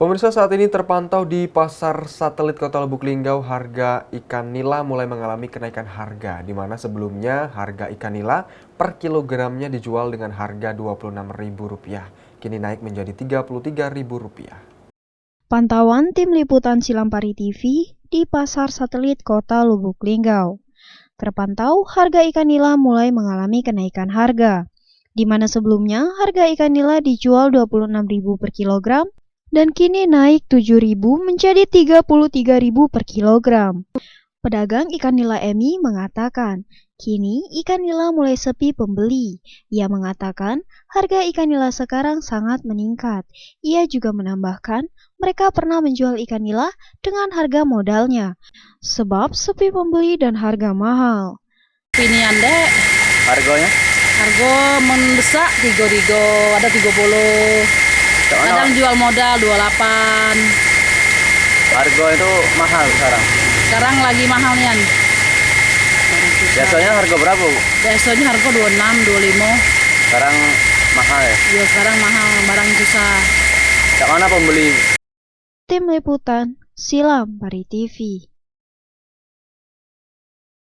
Pemirsa, saat ini terpantau di pasar satelit Kota Lubuk Linggau, harga ikan nila mulai mengalami kenaikan harga, di mana sebelumnya harga ikan nila per kilogramnya dijual dengan harga Rp26.000, kini naik menjadi Rp33.000. Pantauan tim liputan Silampari TV di pasar satelit Kota Lubuk Linggau. Terpantau harga ikan nila mulai mengalami kenaikan harga, di mana sebelumnya harga ikan nila dijual Rp26.000 per kilogram dan kini naik Rp7.000 menjadi Rp33.000 per kilogram. Pedagang ikan nila Emi mengatakan, kini ikan nila mulai sepi pembeli. Ia mengatakan harga ikan nila sekarang sangat meningkat. Ia juga menambahkan mereka pernah menjual ikan nila dengan harga modalnya, sebab sepi pembeli dan harga mahal. Pinian dek, Harganya? harga mendesak 3 ada 30. Kadang jual modal 28. Harga itu mahal sekarang. Sekarang lagi mahal nian. Biasanya harga berapa, Bu? Biasanya harga 26, 25. Sekarang mahal ya? Ya sekarang mahal, barang susah. Cak mana pembeli? Tim liputan Silampari TV.